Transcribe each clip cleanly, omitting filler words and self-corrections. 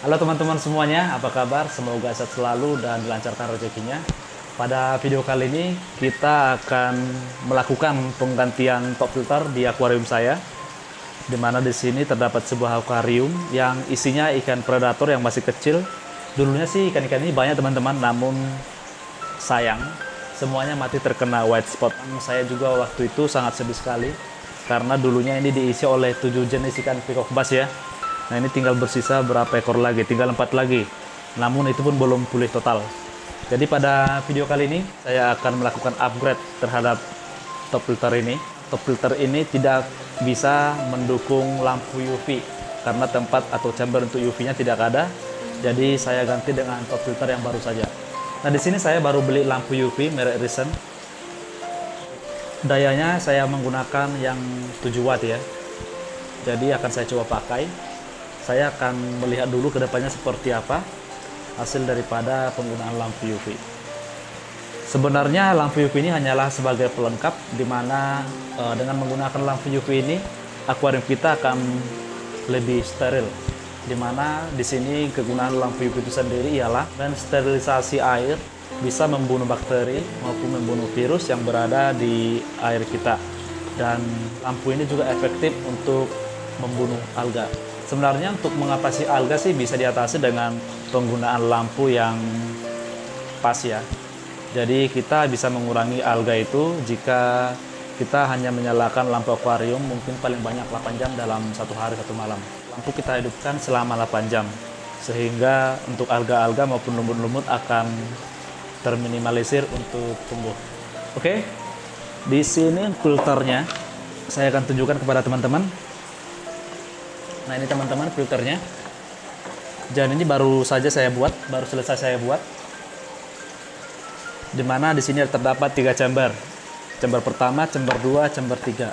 Halo teman-teman semuanya, apa kabar? Semoga sehat selalu dan dilancarkan rezekinya. Pada video kali ini kita akan melakukan penggantian top filter di akuarium saya, di mana di sini terdapat sebuah akuarium yang isinya ikan predator yang masih kecil. Dulunya sih ikan-ikan ini banyak teman-teman, namun sayang semuanya mati terkena white spot. Saya juga waktu itu sangat sedih sekali karena dulunya ini diisi oleh 7 jenis ikan peacock bass ya. Nah ini tinggal bersisa berapa ekor lagi, tinggal 4 lagi. Namun itu pun belum pulih total. Jadi pada video kali ini saya akan melakukan upgrade terhadap top filter ini. Top filter ini tidak bisa mendukung lampu UV karena tempat atau chamber untuk UV-nya tidak ada. Jadi saya ganti dengan top filter yang baru saja. Nah di sini saya baru beli lampu UV merek Risen. Dayanya saya menggunakan yang 7 watt ya. Jadi akan saya coba pakai. Saya akan melihat dulu ke depannya seperti apa hasil daripada penggunaan lampu UV. Sebenarnya lampu UV ini hanyalah sebagai pelengkap, di mana dengan menggunakan lampu UV ini akuarium kita akan lebih steril. Di mana di sini kegunaan lampu UV itu sendiri ialah mensterilisasi air, bisa membunuh bakteri maupun membunuh virus yang berada di air kita. Dan lampu ini juga efektif untuk membunuh alga. Sebenarnya untuk mengatasi alga sih bisa diatasi dengan penggunaan lampu yang pas ya. Jadi kita bisa mengurangi alga itu jika kita hanya menyalakan lampu akuarium mungkin paling banyak 8 jam dalam satu hari satu malam. Lampu kita hidupkan selama 8 jam sehingga untuk alga-alga maupun lumut-lumut akan terminimalisir untuk tumbuh. Oke, di sini filternya saya akan tunjukkan kepada teman-teman. Nah ini teman-teman filternya. Dan ini baru saja saya buat, baru selesai saya buat. Dimana di sini terdapat 3 chamber. Chamber pertama, chamber 2, chamber 3.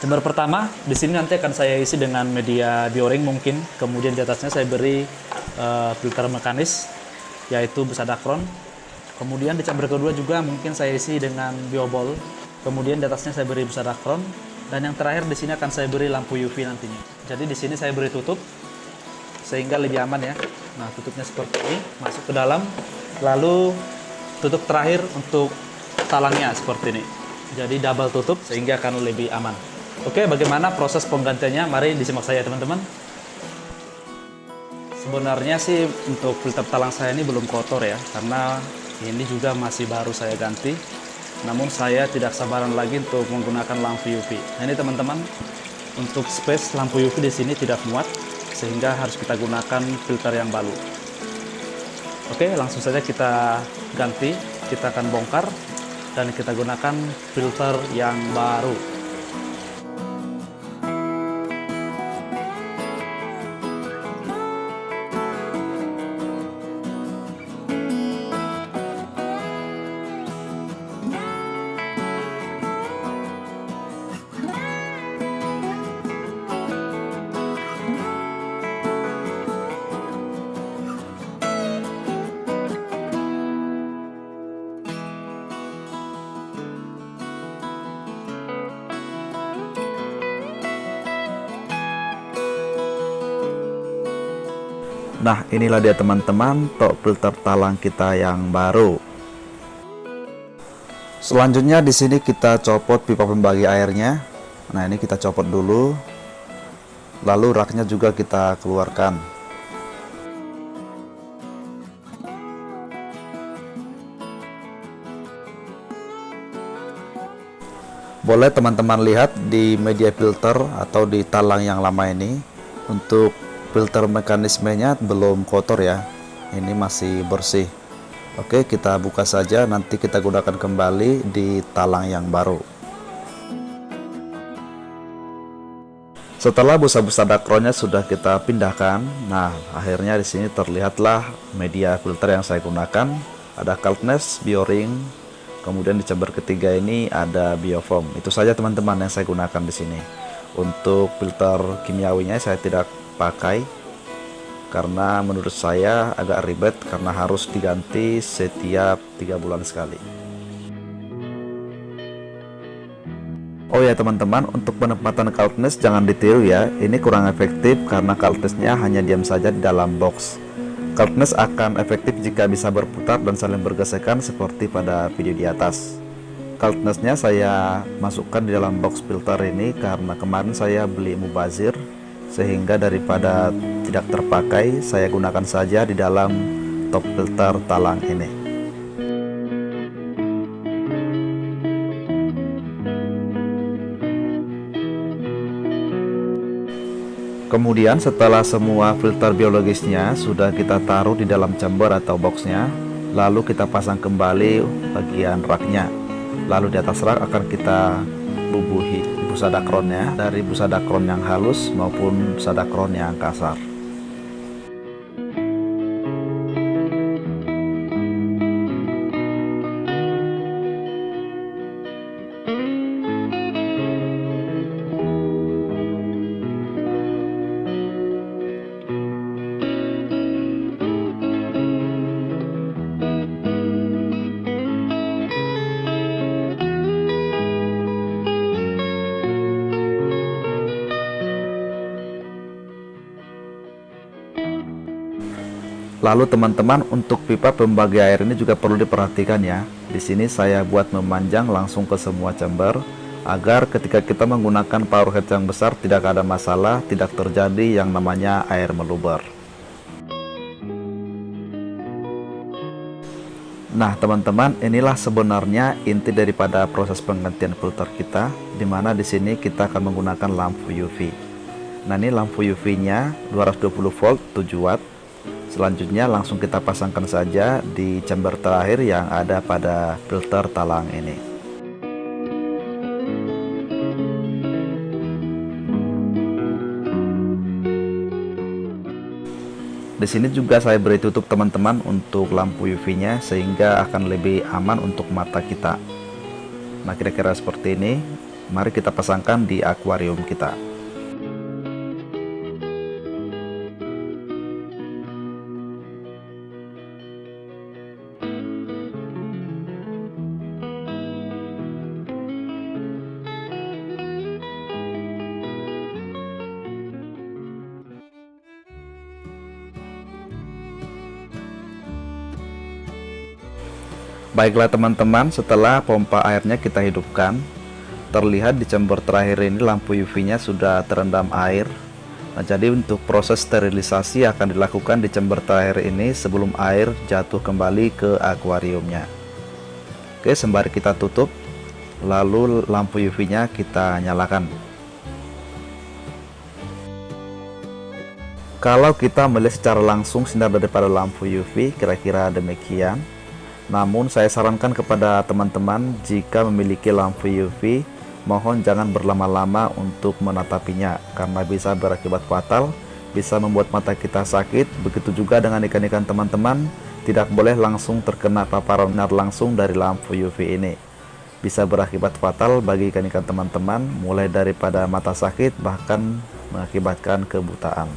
Chamber pertama di sini nanti akan saya isi dengan media bioring mungkin. Kemudian di atasnya saya beri filter mekanis yaitu Besadacron. Kemudian di chamber kedua juga mungkin saya isi dengan biobol. Kemudian di atasnya saya beri Besadacron. Dan yang terakhir di sini akan saya beri lampu UV nantinya. Jadi di sini saya beri tutup sehingga lebih aman ya. Nah, tutupnya seperti ini, masuk ke dalam. Lalu tutup terakhir untuk talangnya seperti ini. Jadi double tutup sehingga akan lebih aman. Oke, bagaimana proses penggantiannya? Mari disimak saya teman-teman. Sebenarnya sih untuk filter talang saya ini belum kotor ya, karena ini juga masih baru saya ganti. Namun saya tidak sabaran lagi untuk menggunakan lampu UV. Nah ini teman-teman, untuk space lampu UV di sini tidak muat, sehingga harus kita gunakan filter yang baru. Oke, langsung saja kita ganti. Kita akan bongkar dan kita gunakan filter yang baru. Nah, inilah dia teman-teman top filter talang kita yang baru. Selanjutnya di sini kita copot pipa pembagi airnya. Nah, ini kita copot dulu. Lalu raknya juga kita keluarkan. Boleh teman-teman lihat di media filter atau di talang yang lama ini, untuk filter mekanismenya belum kotor ya, ini masih bersih. Oke, kita buka saja, nanti kita gunakan kembali di talang yang baru. Setelah busa-busa Dacronnya sudah kita pindahkan, nah akhirnya di sini terlihatlah media filter yang saya gunakan. Ada Coldness, Bioring, kemudian di chamber ketiga ini ada Biofoam. Itu saja teman-teman yang saya gunakan di sini. Untuk filter kimiawinya saya tidak pakai karena menurut saya agak ribet karena harus diganti setiap 3 bulan sekali. Oh ya teman-teman, untuk penempatan coldness jangan ditiru ya, ini kurang efektif karena coldnessnya hanya diam saja di dalam box. Coldness akan efektif jika bisa berputar dan saling bergesekan seperti pada video di atas. Coldnessnya saya masukkan di dalam box filter ini karena kemarin saya beli mubazir, sehingga daripada tidak terpakai saya gunakan saja di dalam top filter talang ini. Kemudian setelah semua filter biologisnya sudah kita taruh di dalam chamber atau boxnya, lalu kita pasang kembali bagian raknya. Lalu di atas rak akan kita bubuhi busa dakronnya, dari busa dakron yang halus maupun busa dakron yang kasar. Lalu teman-teman, untuk pipa pembagi air ini juga perlu diperhatikan ya. Di sini saya buat memanjang langsung ke semua chamber agar ketika kita menggunakan power head yang besar tidak ada masalah, tidak terjadi yang namanya air meluber. Nah teman-teman, inilah sebenarnya inti daripada proses penggantian filter kita, dimana di sini kita akan menggunakan lampu UV. Nah ini lampu UV-nya 220 volt 7 watt. Selanjutnya langsung kita pasangkan saja di chamber terakhir yang ada pada filter talang ini. Di sini juga saya beri tutup teman-teman untuk lampu UV-nya sehingga akan lebih aman untuk mata kita. Nah kira-kira seperti ini. Mari kita pasangkan di akuarium kita. Baiklah teman-teman, setelah pompa airnya kita hidupkan, terlihat di chamber terakhir ini lampu UV-nya sudah terendam air. Nah, jadi untuk proses sterilisasi akan dilakukan di chamber terakhir ini sebelum air jatuh kembali ke akuariumnya. Oke, sembari kita tutup, lalu lampu UV-nya kita nyalakan. Kalau kita melihat secara langsung sinar daripada lampu UV, kira-kira demikian. Namun saya sarankan kepada teman-teman, jika memiliki lampu UV, mohon jangan berlama-lama untuk menatapinya karena bisa berakibat fatal, bisa membuat mata kita sakit. Begitu juga dengan ikan-ikan teman-teman, tidak boleh langsung terkena paparan sinar langsung dari lampu UV ini. Bisa berakibat fatal bagi ikan-ikan teman-teman, mulai daripada mata sakit bahkan mengakibatkan kebutaan.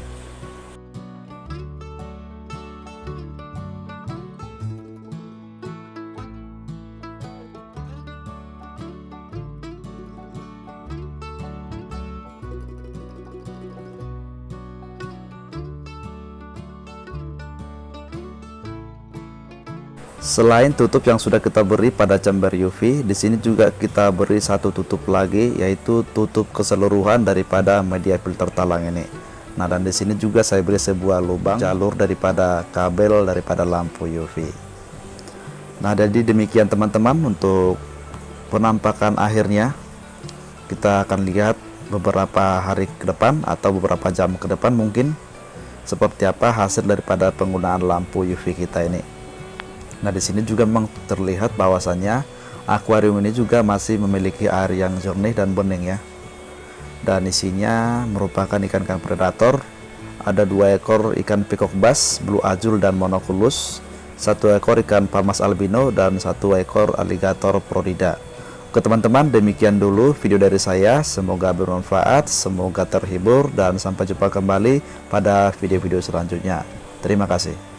Selain tutup yang sudah kita beri pada chamber UV, di sini juga kita beri satu tutup lagi, yaitu tutup keseluruhan daripada media filter talang ini. Nah, dan di sini juga saya beri sebuah lubang jalur daripada kabel daripada lampu UV. Nah, jadi demikian teman-teman untuk penampakan akhirnya. Kita akan lihat beberapa hari ke depan atau beberapa jam ke depan mungkin seperti apa hasil daripada penggunaan lampu UV kita ini. Nah, di sini juga memang terlihat bahwasannya akuarium ini juga masih memiliki air yang jernih dan bening ya. Dan isinya merupakan ikan-ikan predator. Ada 2 ekor ikan peacock bass, blue azul dan monoculus, 1 ekor ikan palmas albino dan 1 ekor alligator prodida. Oke teman-teman, demikian dulu video dari saya. Semoga bermanfaat, semoga terhibur, dan sampai jumpa kembali pada video-video selanjutnya. Terima kasih.